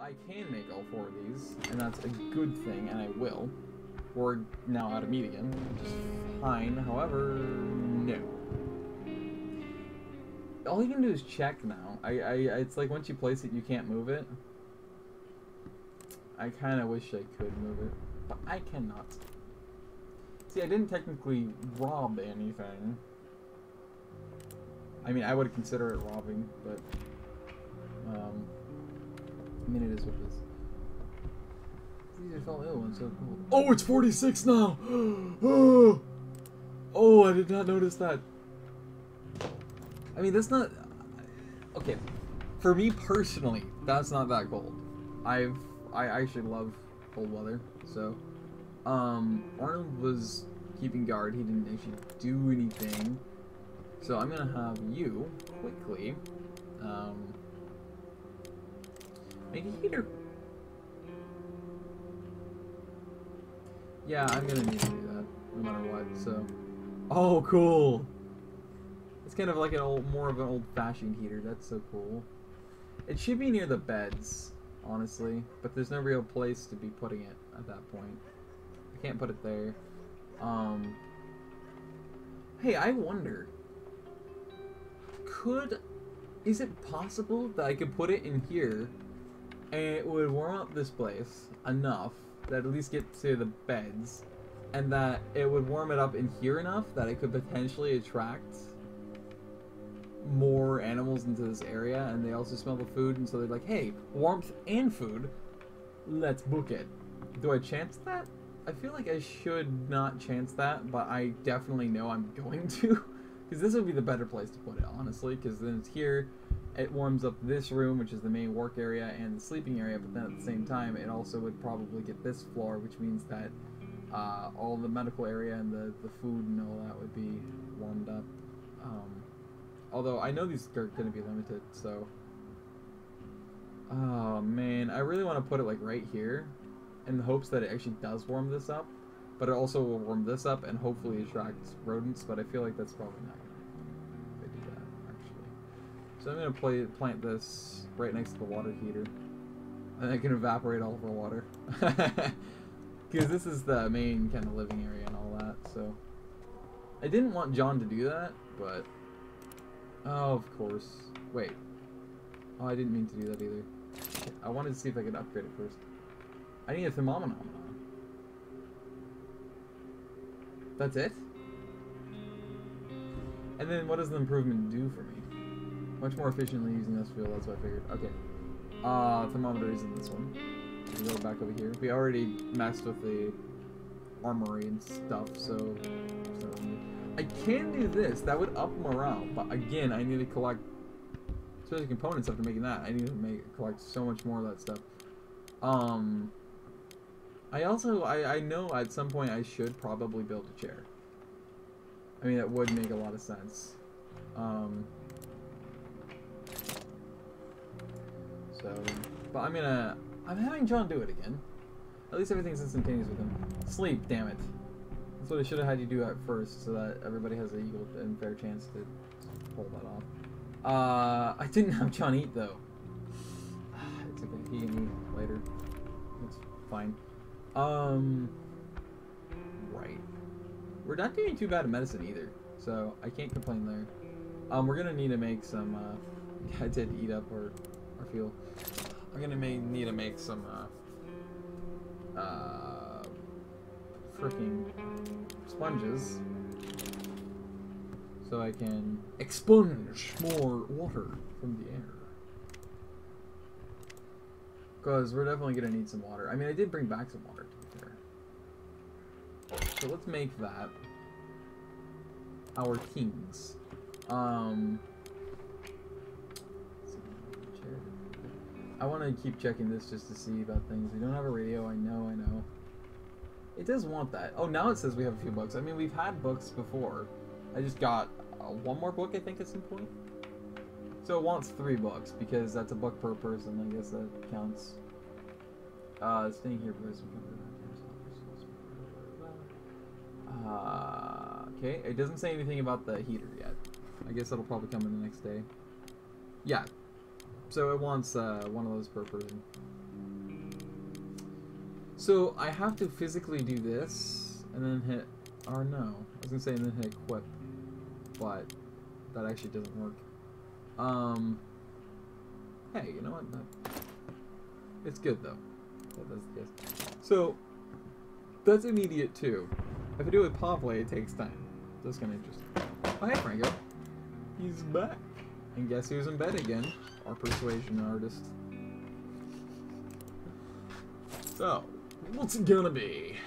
I can make all 4 of these, and that's a good thing, and I will. We're now out of meat again, which is fine. However, no. All you can do is check now. It's like once you place it, you can't move it. I kind of wish I could move it, but I cannot. See, I didn't technically rob anything. I mean, I would consider it robbing, but I mean, it is what it is. These are felt ill and so cool. Oh, it's 46 now! Oh, I did not notice that. I mean, that's not... Okay, for me personally, that's not that cold. I actually love cold weather, so... Arnold was keeping guard, he didn't actually do anything. So I'm gonna have you, quickly, make a heater. Yeah, I'm gonna need to do that, no matter what, so... Oh, cool! It's kind of like an old, more of an old-fashioned heater, that's so cool. It should be near the beds, honestly, but there's no real place to be putting it at that point. I can't put it there. Hey, I wonder... Is it possible that I could put it in here and it would warm up this place enough that at least get to the beds, and that it would warm it up in here enough that it could potentially attract more animals into this area, and they also smell the food, and so they're like, hey, warmth and food, let's book it. Do I chance that? I feel like I should not chance that, but I definitely know I'm going to. Because this would be the better place to put it, honestly, because then it's here, it warms up this room, which is the main work area, and the sleeping area, but then at the same time, it also would probably get this floor, which means that all the medical area and the food and all that would be warmed up. Although, I know these are going to be limited, so... Oh, man, I really want to put it, like, right here, in the hopes that it actually does warm this up. But it also will warm this up and hopefully attract rodents, but I feel like that's probably not going to do that, actually. So I'm going to plant this right next to the water heater. And I can evaporate all of our water. Because this is the main kind of living area and all that, so... I didn't want John to do that, but... Oh, of course. Wait. Oh, I didn't mean to do that either. I wanted to see if I could upgrade it first. I need a thermometer. That's it? And then what does the improvement do for me? Much more efficiently using this fuel, that's what I figured. Okay. Thermometer is in this one. We'll go back over here. We already messed with the armory and stuff, so I can do this. That would up morale, but again, I need to collect, especially components after making that. I need to collect so much more of that stuff. I know at some point I should probably build a chair. I mean, that would make a lot of sense. But I'm having John do it again. At least everything's instantaneous with him. Sleep, damn it. That's what I should have had you do at first, so that everybody has an equal and fair chance to pull that off. I didn't have John eat, though. It's okay, he can eat later. It's fine. Right. We're not doing too bad at medicine either, so I can't complain there. We're gonna need to make some, I did eat up our fuel. I'm gonna need to make some, freaking sponges, so I can expunge more water from the air. Because we're definitely gonna need some water. I mean, I did bring back some water, to be fair. So let's make that our kings. I want to keep checking this just to see about things. We don't have a radio. I know. It does want that. Oh, now it says we have a few books. I mean, we've had books before. I just got one more book, I think, at some point. So it wants 3 books, because that's a book per person. I guess that counts. Staying here for okay, it doesn't say anything about the heater yet. I guess that'll probably come in the next day. Yeah. So it wants one of those per person. So I have to physically do this and then hit, or no, I was gonna say and then hit equip, but that actually doesn't work. Hey, you know what? It's good though. That's the case. So that's immediate too. If I do it with Pavle, it takes time. That's kind of interesting. Oh, hey, Franco. He's back. And guess who's in bed again? Our persuasion artist. So, what's it gonna be?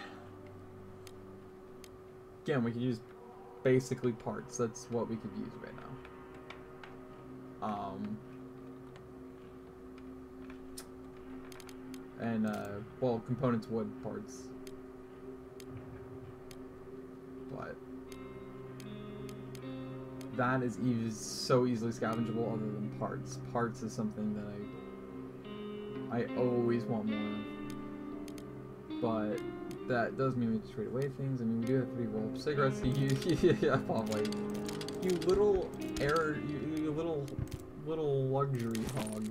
Again, we can use basically parts. That's what we could use right now. And, well, components, wood, parts. But that is so easily scavengeable other than parts. Parts is something that I always want more of. But that does mean we just trade away things. I mean, we do have 3 roll-up cigarettes. Yeah, probably. You little you little luxury hog.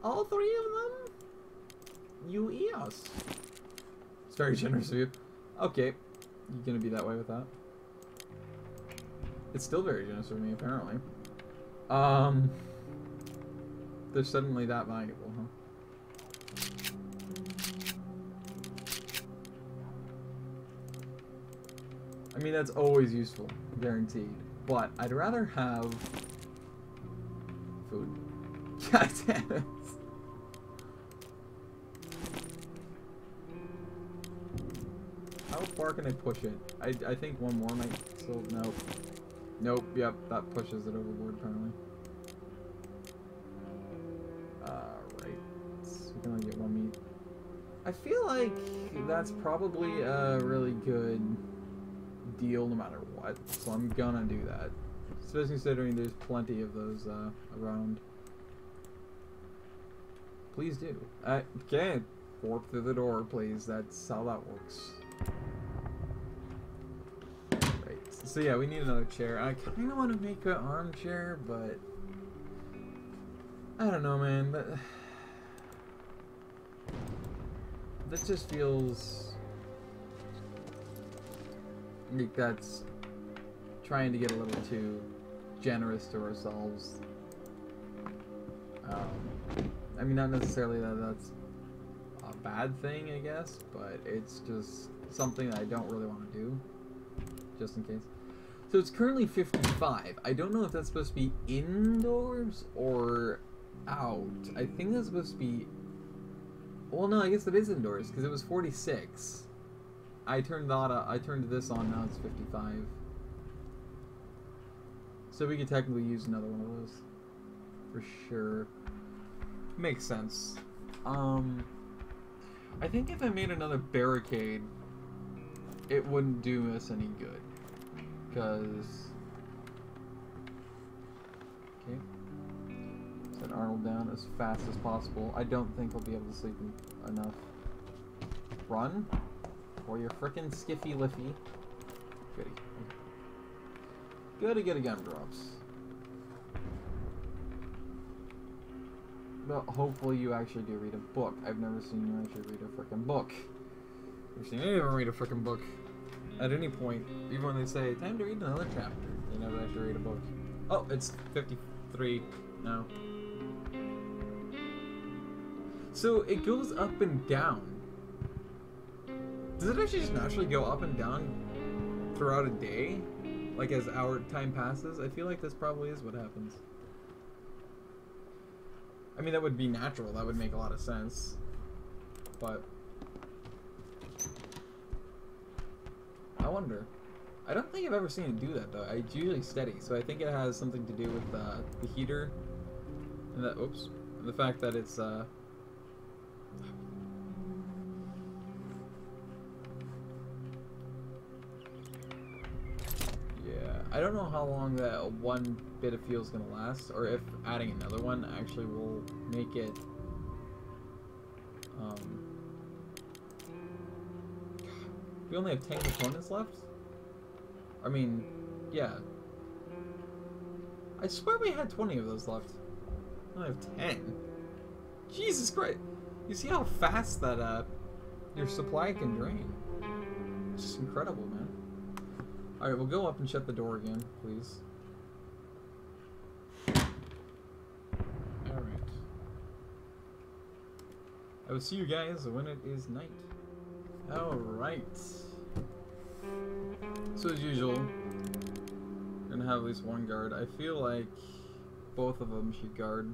All 3 of them? You eos. It's very generous of you. Okay, you're gonna be that way with that. It's still very generous of me, apparently. They're suddenly that valuable, huh? I mean, that's always useful, guaranteed. But I'd rather have food. God damn it. How far can I push it? I think one more might still... Nope. Nope, yep, that pushes it overboard, apparently. Right. So we can only get 1 meat. I feel like that's probably a really good deal no matter what, so I'm gonna do that. Especially considering there's plenty of those around. Please do. Okay, warp through the door, please. That's how that works. Right. So yeah, we need another chair. I kind of want to make an armchair, but I don't know, man. That just feels like that's trying to get a little too generous to ourselves. I mean, not necessarily that that's a bad thing, I guess, but it's just something that I don't really want to do, just in case. So it's currently 55. I don't know if that's supposed to be indoors or out. I think that's supposed to be... Well, no, I guess it is indoors, because it was 46. I turned this on, now it's 55. So we could technically use another one of those. For sure. Makes sense. I think if I made another barricade, it wouldn't do us any good. Because... Okay. Set Arnold down as fast as possible. I don't think he'll be able to sleep enough. Run? Or your frickin' skiffy liffy. Goody. Gotta get a gumdrops. Well, hopefully you actually do read a book. I've never seen you actually read a frickin' book. I've never seen anyone read a frickin' book. At any point, even when they say, time to read another chapter, they never actually read a book. Oh, it's 53 now. So it goes up and down. Does it actually just naturally go up and down throughout a day? Like as our time passes? I feel like this probably is what happens. I mean, that would be natural. That would make a lot of sense. But I wonder. I don't think I've ever seen it do that, though. It's usually steady. So I think it has something to do with the heater. And that, oops. And the fact that it's, I don't know how long that one bit of fuel is going to last, or if adding another one actually will make it, we only have 10 components left? I mean, yeah. I swear we had 20 of those left. I only have 10. Jesus Christ. You see how fast that your supply can drain? It's just incredible, man. All right, we'll go up and shut the door again, please. All right. I will see you guys when it is night. All right. So as usual, we're gonna have at least one guard. I feel like both of them should guard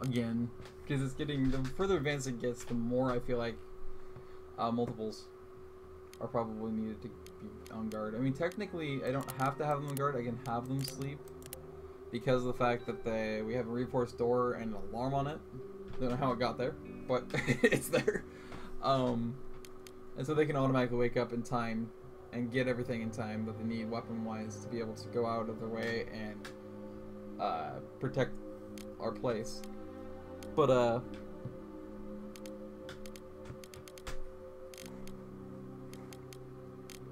again, because it's getting, the further advanced it gets, the more I feel like multiples are probably needed to be on guard. I mean, technically, I don't have to have them on guard. I can have them sleep because of the fact that we have a reinforced door and an alarm on it. I don't know how it got there, but it's there. And so they can automatically wake up in time and get everything in time that they need weapon-wise to be able to go out of their way and protect our place. But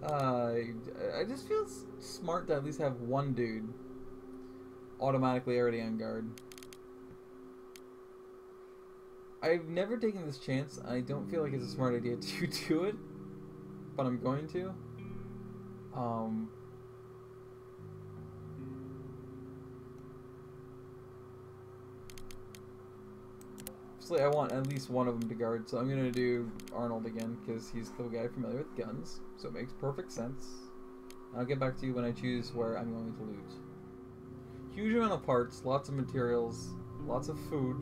I just feel smart to at least have one dude automatically already on guard. I've never taken this chance. I don't feel like it's a smart idea to do it, but I'm going to. I want at least one of them to guard, so I'm going to do Arnold again, because he's the guy familiar with guns, so it makes perfect sense. I'll get back to you when I choose where I'm going to loot. Huge amount of parts, lots of materials, lots of food,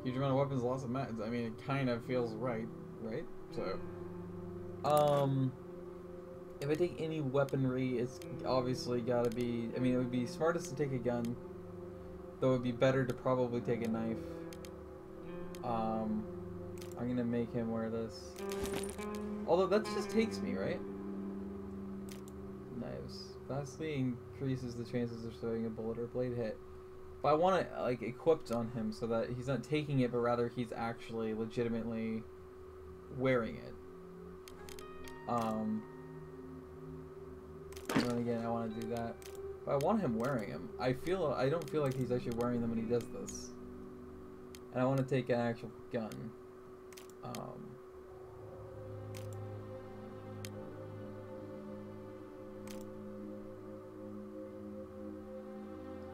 huge amount of weapons, lots of meds. I mean, it kind of feels right? So, if I take any weaponry, it's obviously got to be, I mean, it would be smartest to take a gun, though it would be better to probably take a knife. I'm gonna make him wear this. Although that just takes me, right? Knives. Vastly increases the chances of surviving a bullet or blade hit. But I want it, like, equipped on him so that he's not taking it, but rather he's actually legitimately wearing it. And then again, I want to do that. But I want him wearing them. I don't feel like he's actually wearing them when he does this. And I want to take an actual gun.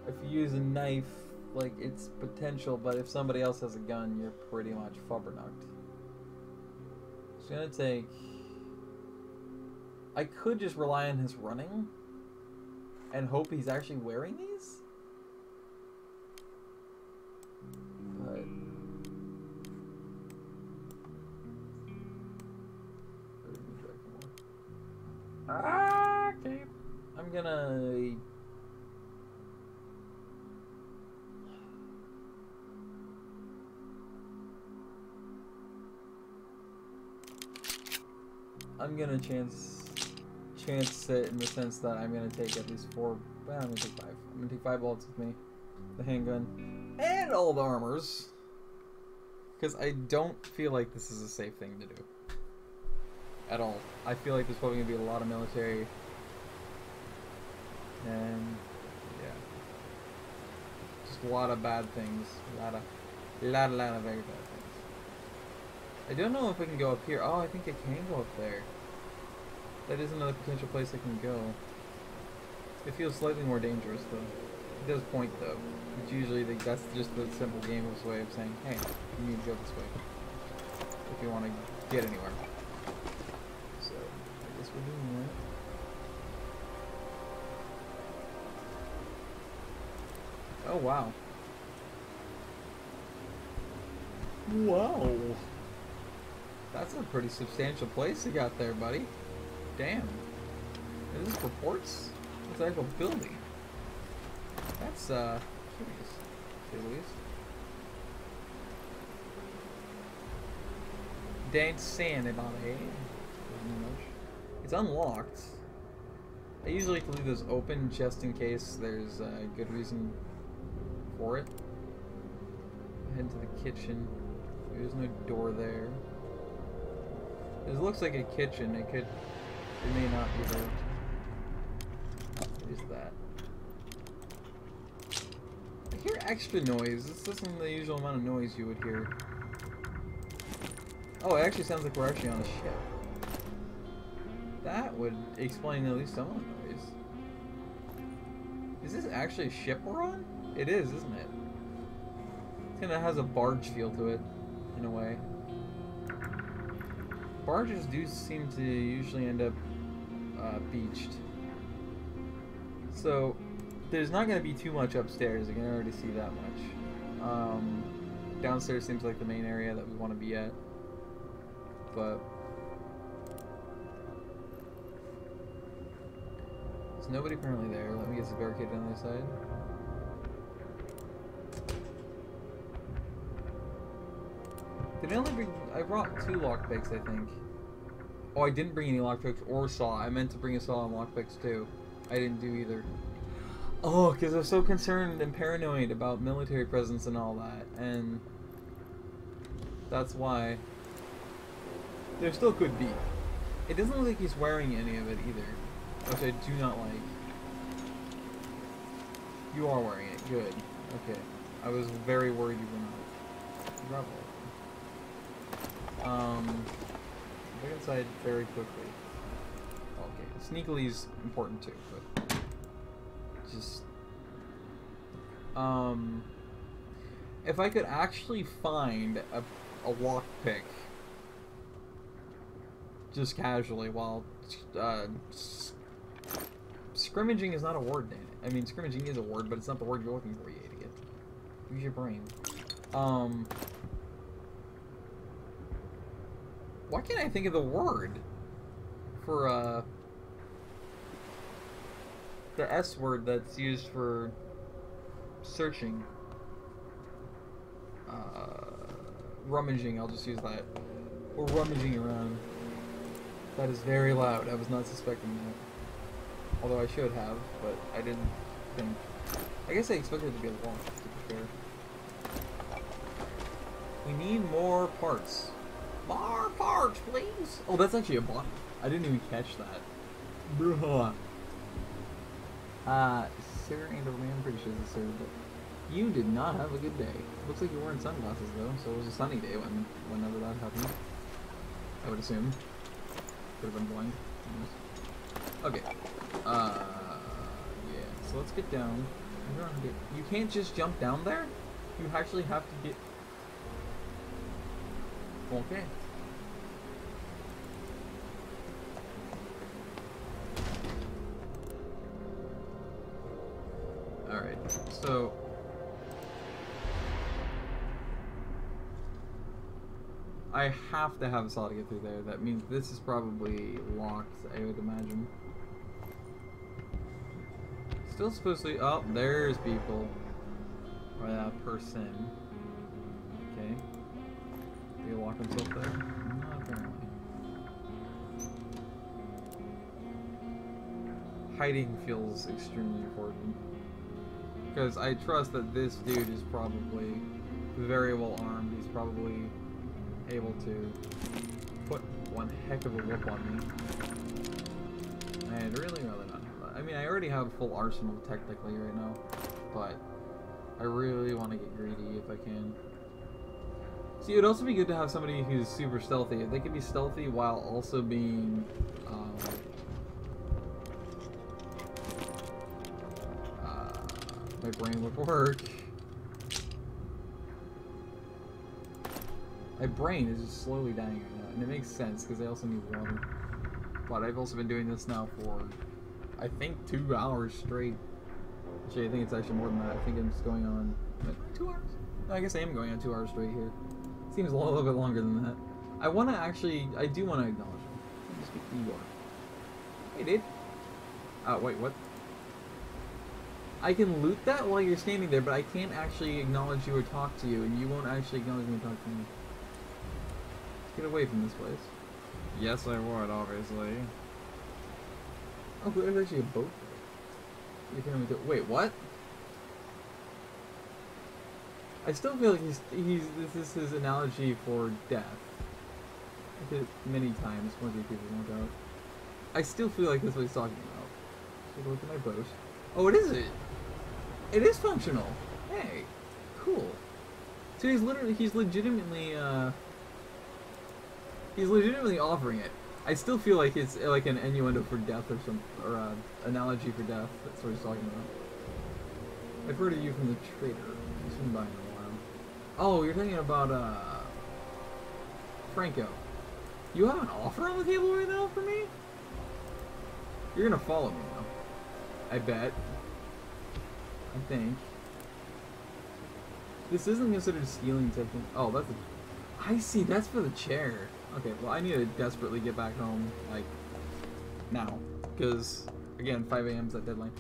If you use a knife, like, it's potential, but if somebody else has a gun, you're pretty much flubbernucked. It's gonna take... I could just rely on his running and hope he's actually wearing these. But... okay. I'm gonna... chance it in the sense that I'm gonna take at least 4. Well, I'm gonna take 5. I'm gonna take 5 bullets with me, the handgun, and all the armors, because I don't feel like this is a safe thing to do at all. I feel like there's probably gonna be a lot of military, and yeah, just a lot of bad things, a lot of very bad things. I don't know if I can go up here. Oh, I think I can go up there. That is another potential place I can go. It feels slightly more dangerous, though. It does point, though. It's usually that's just the simple game's way of saying, hey, you need to go this way if you want to get anywhere. So, I guess we're doing that. Oh, wow. Wow. That's a pretty substantial place you got there, buddy. Damn. Is this reports? It's an actual building. That's, curious. Don't see anybody. It's unlocked. I usually like to leave those open just in case there's a good reason for it. Head to the kitchen. There's no door there. It looks like a kitchen. It may not be there. What is that? I hear extra noise. This isn't the usual amount of noise you would hear. Oh, it actually sounds like we're actually on a ship. That would explain at least some of the noise. Is this actually a ship we're on? It is, isn't it? It kind of has a barge feel to it, in a way. Barges do seem to usually end up beached. So, there's not going to be too much upstairs. I can already see that much. Downstairs seems like the main area that we want to be at. But there's nobody apparently there. Let me get this barricade on the other side. Did I only bring... I brought 2 lockpicks, I think. Oh, I didn't bring any lockpicks or saw. I meant to bring a saw and lockpicks too. I didn't do either. Oh, because I was so concerned and paranoid about military presence and all that. And that's why. There still could be. It doesn't look like he's wearing any of it either. Which I do not like. You are wearing it. Good. Okay. I was very worried you were not. Bravo. Get inside very quickly. Okay. Sneakily is important too, but just if I could actually find a lockpick just casually while scrimmaging is not a word, Dan. I mean, scrimmaging is a word, but it's not the word you're looking for, you idiot. Use your brain. Why can't I think of the word for the S word that's used for searching? Rummaging, I'll just use that. Or rummaging around. That is very loud. I was not suspecting that. Although I should have, but I didn't think. I guess I expected it to be a launch, to be fair. We need more parts. More parts, please! Oh, that's actually a body. I didn't even catch that. Bruh. Sir and a man, pretty sure it's Sir, but you did not have a good day. Looks like you're wearing sunglasses though, so it was a sunny day whenever that happened. I would assume. Could have been blind. Okay. Yeah. So let's get down. You can't just jump down there? You actually have to get... Okay. Alright, so... I have to have a saw to get through there. That means this is probably locked, I would imagine. Still supposed to... Oh, there's people. Or that person. Okay. Did he lock himself there? Not apparently. Hiding feels extremely important. Because I trust that this dude is probably very well armed. He's probably able to put one heck of a whoop on me. I'd really rather not have that. I mean, I already have full arsenal technically right now, but I really want to get greedy if I can. See, it would also be good to have somebody who's super stealthy. If they could be stealthy while also being my brain would work. My brain is just slowly dying right now, and it makes sense because I also need water. But I've also been doing this now for, I think, 2 hours straight. Actually, I think it's actually more than that. I think I'm just going on 2 hours. No, I guess I am going on 2 hours straight here. Seems a little bit longer than that. I want to actually, I do want to acknowledge him. Let me speak to Igor. Hey, dude. Wait, what? I can loot that while you're standing there, but I can't actually acknowledge you or talk to you, and you won't actually acknowledge me or talk to me. Get away from this place. Yes, I would, obviously. Oh, there's actually a boat there. You can only do. Wait, what? I still feel like this is his analogy for death. I did it many times. Most of you people won't doubt. I still feel like this is what he's talking about. Take a look at my boat. Oh, it is it. It is functional. Hey, cool. So he's legitimately He's legitimately offering it. I still feel like it's like an innuendo for death or some, or analogy for death. That's what he's talking about. I've heard of you from the trader. He's been buying a while. Oh, you're talking about Franco. You have an offer on the table right now for me? You're gonna follow me now. I bet. I think. This isn't considered stealing technically. Oh, that's a... I see, that's for the chair. Okay, well I need to desperately get back home, like, now. Because, again, 5 a.m. is that deadline.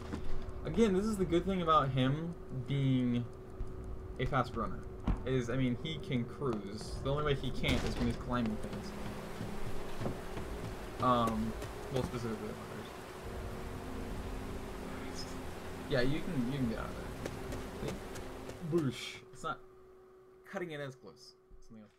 Again, this is the good thing about him being a fast runner. Is, I mean, he can cruise. The only way he can't is when he's climbing things. Well, specifically ladders. Yeah, you can get out of there. Boosh. It's not cutting it as close. Something else.